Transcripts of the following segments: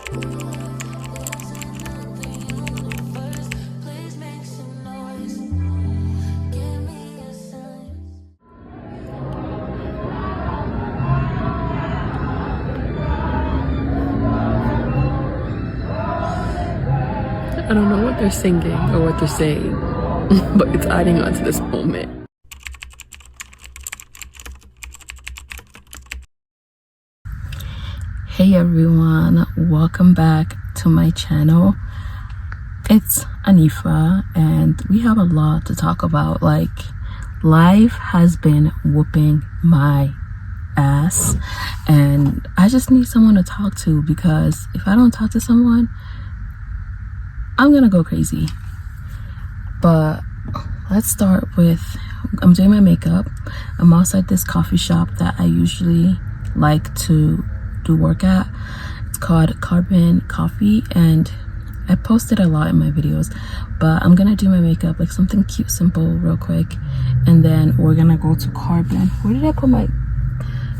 I don't know what they're singing or what they're saying, but it's adding on to this moment. Hey everyone, welcome back to my channel. It's Anifa and we have a lot to talk about. Like, life has been whooping my ass and I just need someone to talk to, because if I don't talk to someone, I'm gonna go crazy. But let's start with, I'm doing my makeup. I'm outside this coffee shop that I usually like to do work at. It's called Carbon Coffee and I posted a lot in my videos, but I'm gonna do my makeup, like something cute, simple, real quick, and then we're gonna go to Carbon. Where did I put my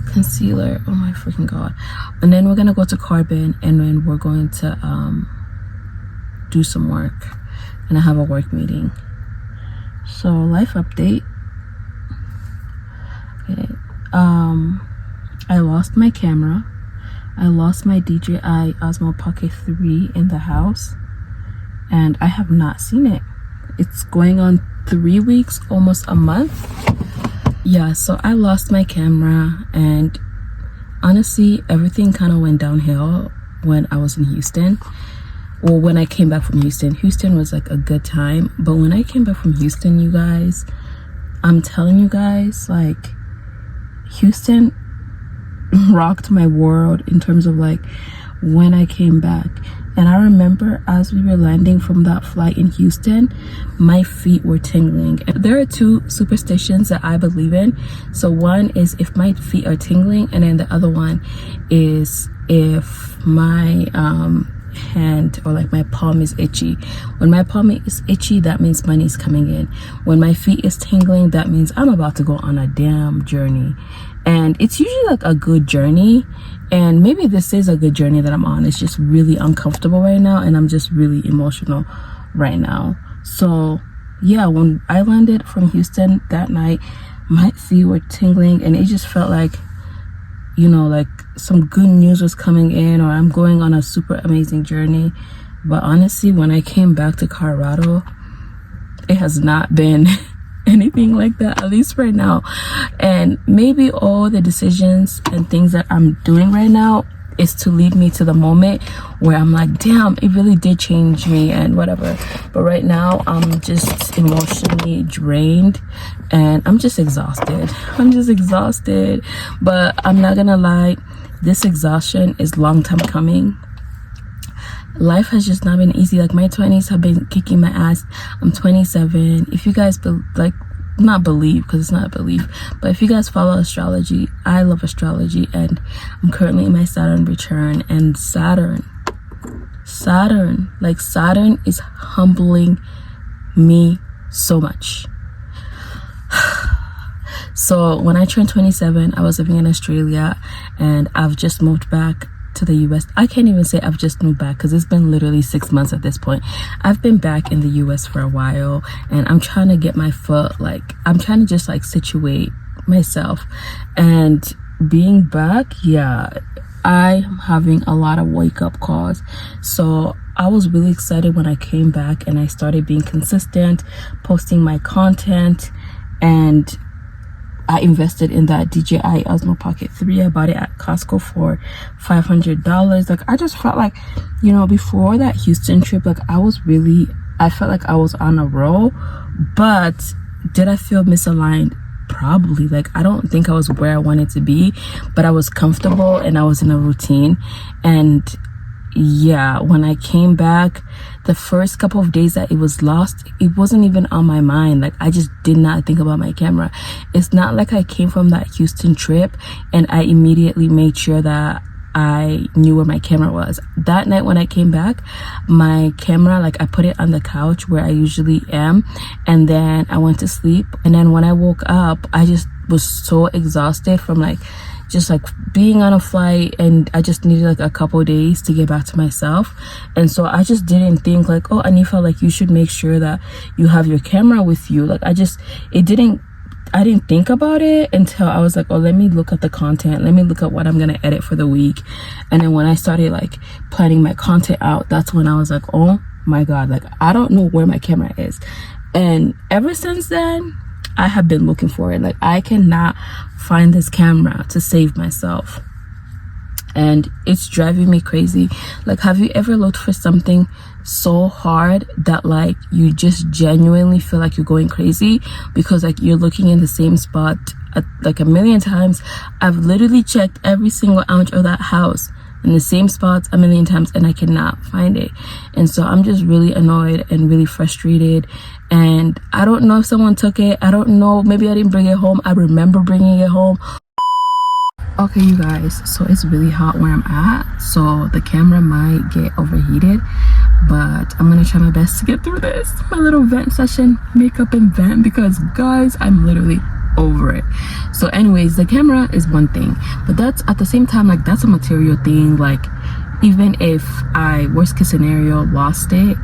concealer? Oh my freaking god. And then we're gonna go to Carbon and then we're going to do some work, and I have a work meeting. So life update. Okay, I lost my camera. I lost my DJI Osmo Pocket 3 in the house and I have not seen it. It's going on 3 weeks, almost a month. Yeah, so I lost my camera and honestly everything kind of went downhill when I was in Houston. Well, when I came back from Houston was like a good time, but when I came back from Houston, you guys, I'm telling you guys, like, Houston rocked my world in terms of like when I came back. And I remember as we were landing from that flight in Houston, my feet were tingling. And there are two superstitions that I believe in. So one is if my feet are tingling, and then the other one is if my hand or like my palm is itchy. When my palm is itchy, that means money's coming in. When my feet is tingling, that means I'm about to go on a damn journey. And it's usually like a good journey, and maybe this is a good journey that I'm on. It's just really uncomfortable right now and I'm just really emotional right now. So yeah, when I landed from Houston that night, my feet were tingling and it just felt like, you know, like some good news was coming in, or I'm going on a super amazing journey. But honestly, when I came back to Colorado, it has not been anything like that, at least right now. And maybe all the decisions and things that I'm doing right now is to lead me to the moment where I'm like, damn, it really did change me and whatever. But right now I'm just emotionally drained and I'm just exhausted. But I'm not gonna lie, this exhaustion is long time coming. Life has just not been easy. Like, my 20s have been kicking my ass. I'm 27. If you guys not believe, because it's not a belief, but if you guys follow astrology, I love astrology, and I'm currently in my Saturn return. And Saturn is humbling me so much. So when I turned 27, I was living in Australia and I've just moved back to the US. I can't even say I've just moved back because it's been literally 6 months at this point. I've been back in the US for a while and I'm trying to get my foot, like, I'm trying to just like situate myself. And being back, yeah, I'm having a lot of wake-up calls. So I was really excited when I came back and I started being consistent, posting my content, and I invested in that DJI Osmo Pocket 3. I bought it at Costco for $500. Like, I just felt like, you know, before that Houston trip, like, I felt like I was on a roll. But did I feel misaligned? Probably. Like, I don't think I was where I wanted to be, but I was comfortable and I was in a routine. And yeah, when I came back, the first couple of days that it was lost, it wasn't even on my mind. Like, I just did not think about my camera. It's not like I came from that Houston trip and I immediately made sure that I knew where my camera was. That night when I came back, my camera, like, I put it on the couch where I usually am, and then I went to sleep. And then when I woke up, I just was so exhausted from, like, just like being on a flight, and I just needed like a couple days to get back to myself. And so I just didn't think like, oh, Anifa, like you should make sure that you have your camera with you. Like I didn't think about it until I was like, oh, let me look at the content, let me look at what I'm gonna edit for the week. And then when I started like planning my content out, that's when I was like, oh my god, like I don't know where my camera is. And ever since then I have been looking for it. Like I cannot find this camera to save myself, and it's driving me crazy. Like, have you ever looked for something so hard that like you just genuinely feel like you're going crazy because like you're looking in the same spot like a million times? I've literally checked every single ounce of that house in the same spots a million times, and I cannot find it. And so I'm just really annoyed and really frustrated, and I don't know if someone took it. I don't know, maybe I didn't bring it home. I remember bringing it home. Okay, you guys, so it's really hot where I'm at, so the camera might get overheated, but I'm gonna try my best to get through this, my little vent session, makeup and vent, because guys, I'm literally over it. So anyways, the camera is one thing, but that's at the same time, like that's a material thing. Like even if I, worst case scenario, lost it,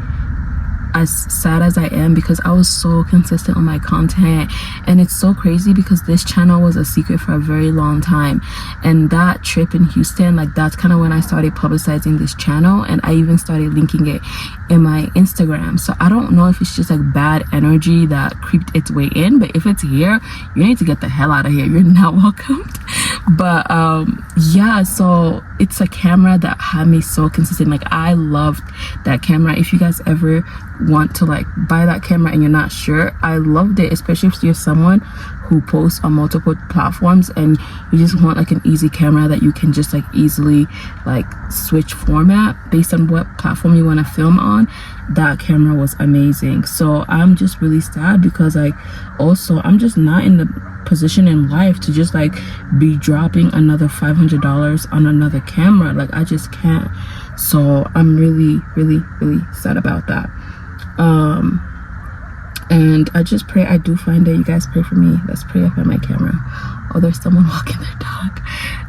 as sad as I am, because I was so consistent on my content, and it's so crazy because this channel was a secret for a very long time. And that trip in Houston, like that's kind of when I started publicizing this channel, and I even started linking it in my Instagram. So I don't know if it's just like bad energy that creeped its way in, but if it's here, you need to get the hell out of here. You're not welcomed. But yeah, so it's a camera that had me so consistent. Like I loved that camera. If you guys ever want to like buy that camera and you're not sure, I loved it, especially if you're someone who posts on multiple platforms and you just want like an easy camera that you can just like easily like switch format based on what platform you want to film on. That camera was amazing. So I'm just really sad because like also I'm just not in the position in life to just like be dropping another $500 on another camera. Like I just can't. So I'm really sad about that. And I just pray I do find it. You guys pray for me. Let's pray I find my camera. Oh, there's someone walking their dog.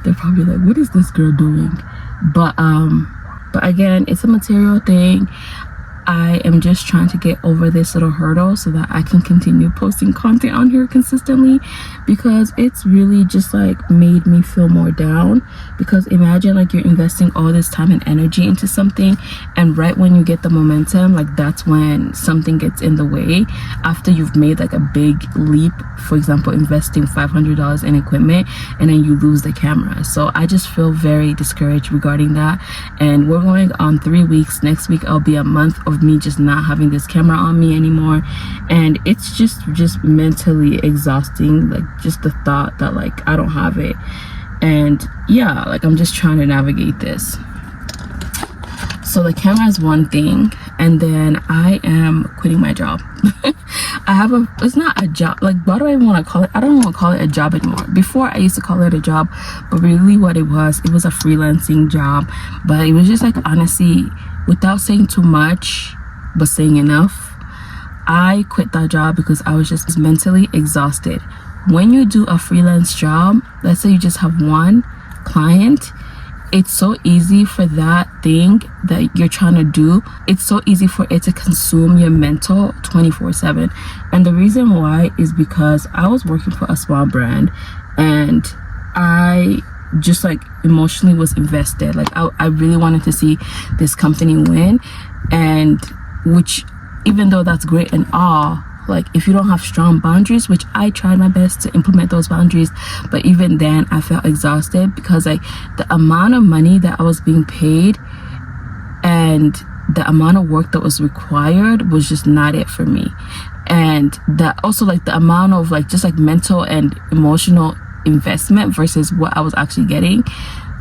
They're probably like, what is this girl doing? But again, it's a material thing. I am just trying to get over this little hurdle so that I can continue posting content on here consistently, because it's really just like made me feel more down. Because imagine like you're investing all this time and energy into something, and right when you get the momentum, like that's when something gets in the way after you've made like a big leap. For example, investing $500 in equipment, and then you lose the camera. So I just feel very discouraged regarding that. And we're going on 3 weeks. Next week I'll be a month of me just not having this camera on me anymore, and it's just mentally exhausting. Like just the thought that like I don't have it. And yeah, like I'm just trying to navigate this. So the camera is one thing, and then I am quitting my job. It's not a job, like what do I want to call it? I don't want to call it a job anymore. Before I used to call it a job, but really what it was a freelancing job. But it was just like, honestly, without saying too much but saying enough, I quit that job because I was just mentally exhausted. When you do a freelance job, let's say you just have one client, it's so easy for that thing that you're trying to do, it's so easy for it to consume your mental 24/7. And the reason why is because I was working for a small brand, and I just like emotionally was invested. Like I really wanted to see this company win, and which, even though that's great and all, like if you don't have strong boundaries, which I tried my best to implement those boundaries, but even then I felt exhausted because like the amount of money that I was being paid and the amount of work that was required was just not it for me. And that also like the amount of like just like mental and emotional investment versus what I was actually getting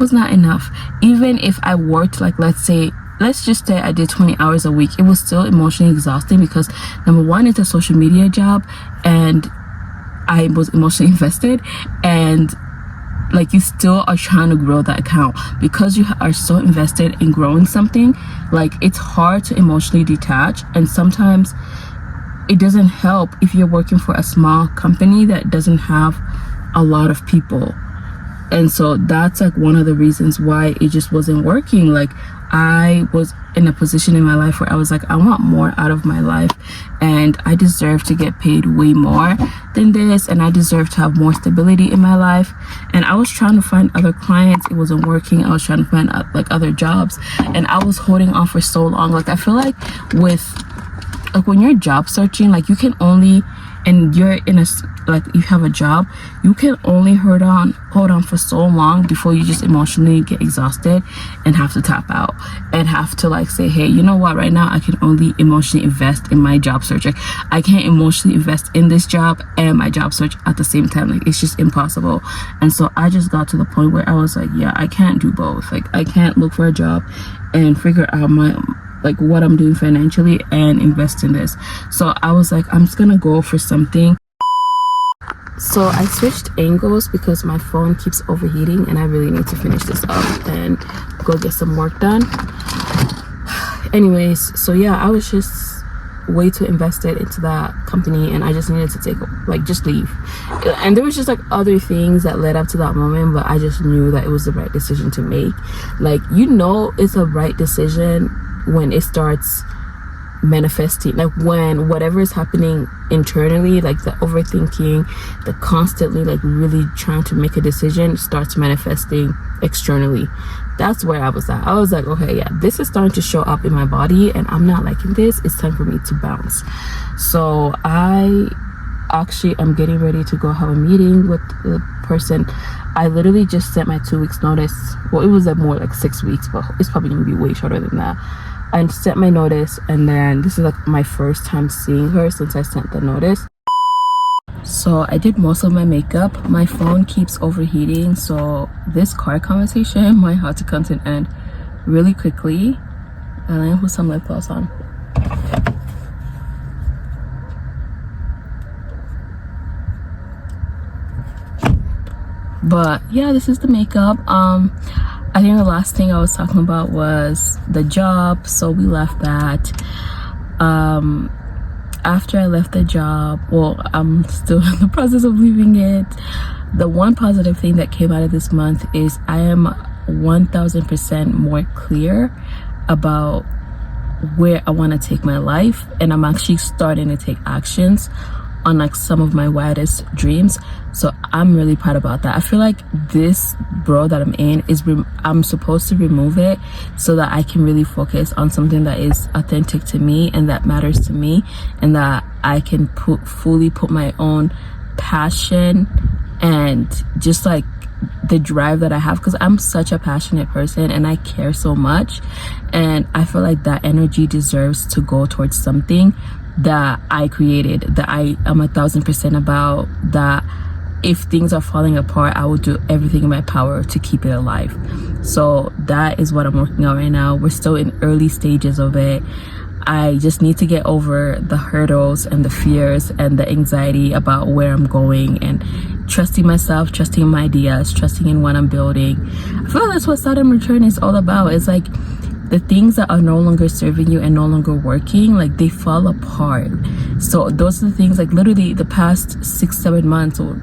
was not enough. Even if I worked like let's just say I did 20 hours a week, it was still emotionally exhausting because number one, it's a social media job and I was emotionally invested, and like you still are trying to grow that account because you are so invested in growing something. Like it's hard to emotionally detach, and sometimes it doesn't help if you're working for a small company that doesn't have a lot of people. And so that's like one of the reasons why it just wasn't working. Like, I was in a position in my life where I was like, I want more out of my life, and I deserve to get paid way more than this, and I deserve to have more stability in my life. And I was trying to find other clients, it wasn't working. I was trying to find like other jobs, and I was holding on for so long. Like, I feel like when you're job searching, like, you can only, and you're in a, like, you have a job, you can only hold on for so long before you just emotionally get exhausted and have to tap out and have to like say, hey, you know what, right now I can only emotionally invest in my job search. Like, I can't emotionally invest in this job and my job search at the same time. Like, it's just impossible. And so I just got to the point where I was like, yeah, I can't do both. Like, I can't look for a job and figure out what I'm doing financially and invest in this. So I was like, I'm just gonna go for something. So I switched angles because my phone keeps overheating and I really need to finish this up and go get some work done. Anyways, so yeah, I was just way too invested into that company, and I just needed to just leave. And there was just like other things that led up to that moment, but I just knew that it was the right decision to make. Like, you know, it's a right decision when it starts manifesting, like when whatever is happening internally, like the overthinking, the constantly like really trying to make a decision, starts manifesting externally. That's where I was at. I was like, okay, yeah, this is starting to show up in my body and I'm not liking this. It's time for me to bounce. So I actually am getting ready to go have a meeting with the person. I literally just sent my 2 weeks notice. Well, it was more like 6 weeks, but it's probably gonna be way shorter than that. I sent my notice, and then this is like my first time seeing her since I sent the notice. So I did most of my makeup. My phone keeps overheating, so this car conversation might have to come to an end really quickly. And I put some lip gloss on. But yeah, this is the makeup. I think the last thing I was talking about was the job. So we left that. After I left the job, well, I'm still in the process of leaving it. The one positive thing that came out of this month is I am 1000% more clear about where I want to take my life, and I'm actually starting to take actions on like some of my wildest dreams. So I'm really proud about that. I feel like this bro that I'm in is I'm supposed to remove it so that I can really focus on something that is authentic to me and that matters to me, and that I can fully put my own passion and just like the drive that I have, because I'm such a passionate person and I care so much, and I feel like that energy deserves to go towards something that I created, that I am 1000% about, that if things are falling apart, I will do everything in my power to keep it alive. So that is what I'm working on right now. We're still in early stages of it. I just need to get over the hurdles and the fears and the anxiety about where I'm going, and trusting myself, trusting in my ideas, trusting in what I'm building. I feel like that's what Saturn Return is all about. It's like the things that are no longer serving you and no longer working, like they fall apart. So those are the things, like literally the past 6-7 months, or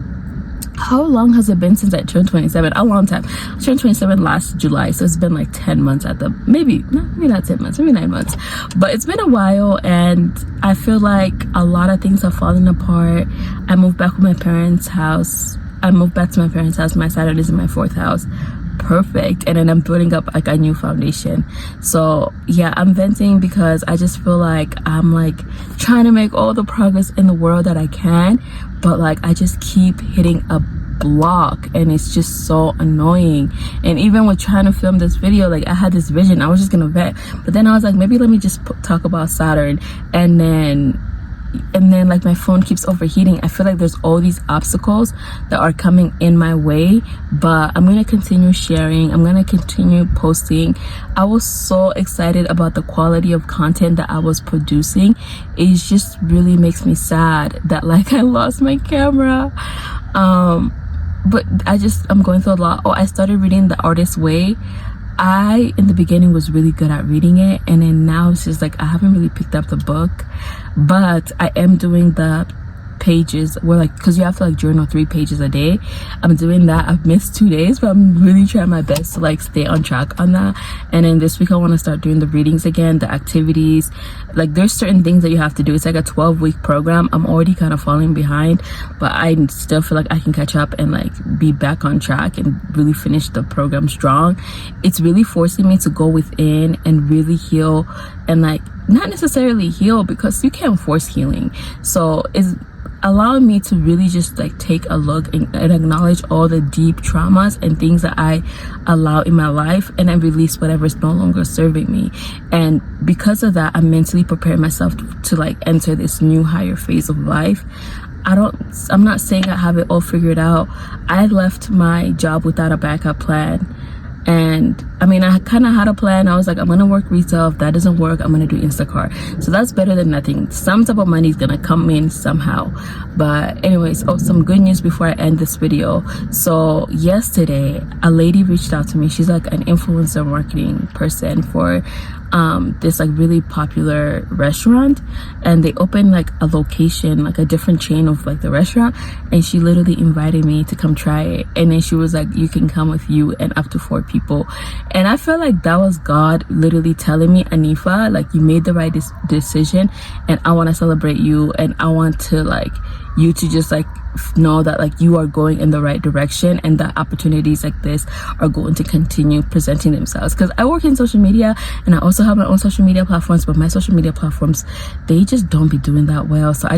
how long has it been since I turned 27? A long time. I turned 27 last July, so it's been like 10 months at the, maybe not 10 months, maybe 9 months, but it's been a while, and I feel like a lot of things are falling apart. I moved back with my parents' house. I moved back to my parents' house. My Saturn is in my 4th house. Perfect. And then I'm building up like a new foundation. So yeah, I'm venting because I just feel like I'm like trying to make all the progress in the world that I can, but like I just keep hitting a block, and it's just so annoying. And even with trying to film this video, like I had this vision, I was just gonna vent, but then I was like, maybe let me just talk about Saturn, and then like my phone keeps overheating. I feel like there's all these obstacles that are coming in my way, but I'm gonna continue sharing, I'm gonna continue posting. I was so excited about the quality of content that I was producing. It just really makes me sad that like I lost my camera. But I'm going through a lot. I started reading The Artist's Way. I in the beginning was really good at reading it, and then now it's just like I haven't really picked up the book, but I am doing the pages, where like, because you have to like journal 3 pages a day. I'm doing that. I've missed 2 days, but I'm really trying my best to like stay on track on that. And then this week I want to start doing the readings again, the activities. Like there's certain things that you have to do. It's like a 12-week program. I'm already kind of falling behind, but I still feel like I can catch up and like be back on track and really finish the program strong. It's really forcing me to go within and really heal, and like not necessarily heal, because you can't force healing. So it's allowing me to really just like take a look and acknowledge all the deep traumas and things that I allow in my life, and then release whatever is no longer serving me. And because of that, I'm mentally preparing myself to like enter this new higher phase of life. I'm not saying I have it all figured out. I left my job without a backup plan. And I mean, I kind of had a plan. I was like, I'm gonna work retail. If that doesn't work, I'm gonna do Instacart. So that's better than nothing. Some type of money is gonna come in somehow. But anyways, some good news before I end this video. So yesterday, a lady reached out to me. She's like an influencer marketing person for this like really popular restaurant, and they opened like a location, like a different chain of like the restaurant, and she literally invited me to come try it. And then she was like, you can come with you and up to 4 people. And I felt like that was God literally telling me, Anifa, like you made the right decision, and I want to celebrate you, and I want to like you to just like know that like you are going in the right direction, and that opportunities like this are going to continue presenting themselves. Because I work in social media, and I also have my own social media platforms, but my social media platforms, they just don't be doing that well. So I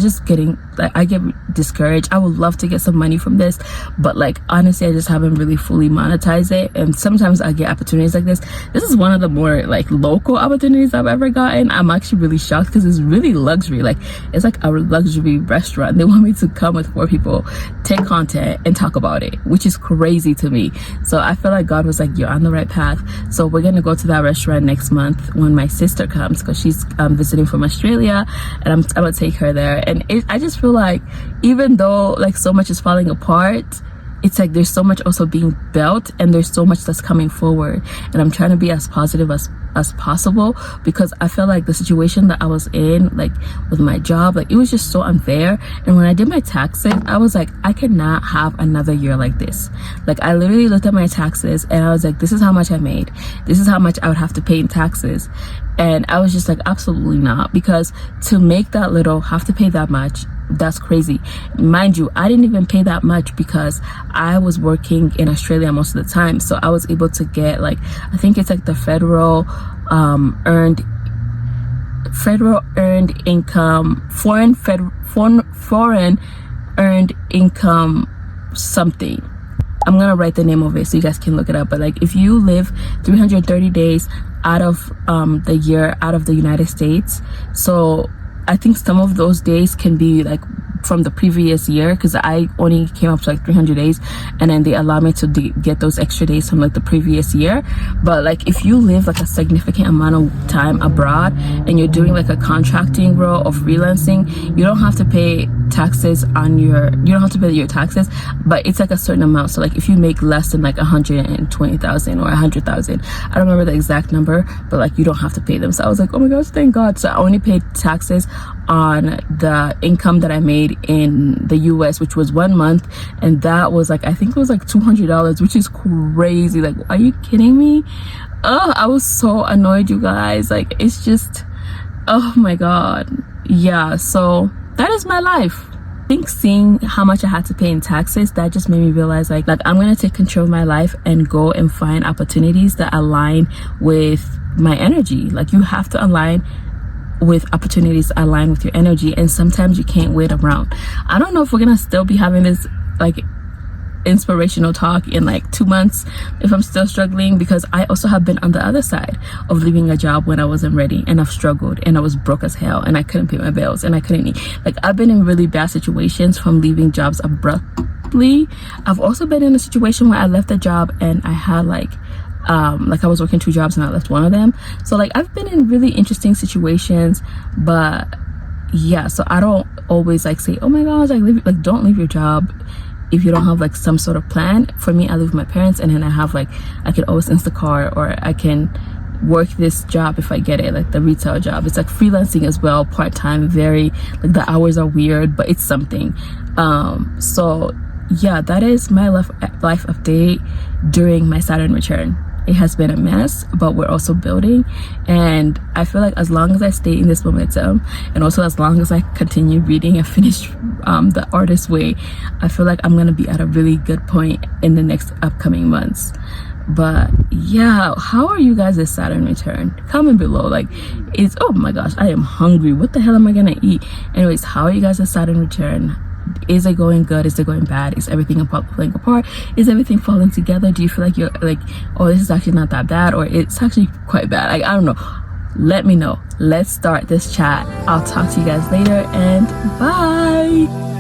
get discouraged. I would love to get some money from this, but like honestly, I just haven't really fully monetized it. And sometimes I get opportunities like this. This is one of the more like local opportunities I've ever gotten. I'm actually really shocked, because it's really luxury. Like it's like a luxury restaurant. They want me to come with 4 people, take content, and talk about it, which is crazy to me. So I feel like God was like, you're on the right path. So we're gonna go to that restaurant next month when my sister comes, because she's visiting from Australia, and I'm gonna take her there. And I just feel like even though like so much is falling apart, it's like there's so much also being built, and there's so much that's coming forward. And I'm trying to be as positive as possible, because I feel like the situation that I was in, like with my job, like it was just so unfair. And when I did my taxes, I was like, I cannot have another year like this. Like I literally looked at my taxes, and I was like, this is how much I made, this is how much I would have to pay in taxes. And I was just like, absolutely not, because to make that little, have to pay that much, that's crazy. Mind you, I didn't even pay that much because I was working in Australia most of the time. So I was able to get like, I think it's like the federal earned income, foreign earned income something. I'm gonna write the name of it so you guys can look it up. But like if you live 330 days out of the year out of the United States, so I think some of those days can be like from the previous year, because I only came up to like 300 days, and then they allow me to get those extra days from like the previous year. But like if you live like a significant amount of time abroad, and you're doing like a contracting role of freelancing, you don't have to pay taxes on you don't have to pay your taxes, but it's like a certain amount. So like if you make less than like 120,000 or 100,000, I don't remember the exact number, but like you don't have to pay them. So I was like, oh my gosh, thank God. So I only paid taxes on the income that I made in the US, which was 1 month, and that was like, I think it was like $200, which is crazy. Like, are you kidding me? I was so annoyed, you guys. Like, it's just, oh my God. Yeah, so that is my life. I think seeing how much I had to pay in taxes, that just made me realize like I'm gonna take control of my life and go and find opportunities that align with my energy. Like you have to align with opportunities align with your energy, and sometimes you can't wait around. I don't know if we're gonna still be having this like inspirational talk in like 2 months if I'm still struggling, because I also have been on the other side of leaving a job when I wasn't ready, and I've struggled, and I was broke as hell, and I couldn't pay my bills, and I couldn't eat. Like I've been in really bad situations from leaving jobs abruptly. I've also been in a situation where I left a job and I had like I was working 2 jobs and I left one of them. So like I've been in really interesting situations, but yeah, so I don't always like say, oh my gosh, like don't leave your job if you don't have like some sort of plan. For me, I live with my parents, and then I have like, I can always Instacart, or I can work this job if I get it, like the retail job. It's like freelancing as well, part-time, very like the hours are weird, but it's something. So yeah, that is my life update during my Saturn return. It has been a mess, but we're also building, and I feel like as long as I stay in this momentum, and also as long as I continue reading and finish The Artist's Way, I feel like I'm gonna be at a really good point in the next upcoming months. But yeah, how are you guys' Saturn return? Comment below. Like, it's, oh my gosh, I am hungry. What the hell am I gonna eat? Anyways, how are you guys' Saturn return? Is it going good? Is it going bad? Is everything falling apart? Is everything falling together? Do you feel like you're like, oh, this is actually not that bad, or it's actually quite bad? Like, I don't know. Let me know. Let's start this chat. I'll talk to you guys later, and bye.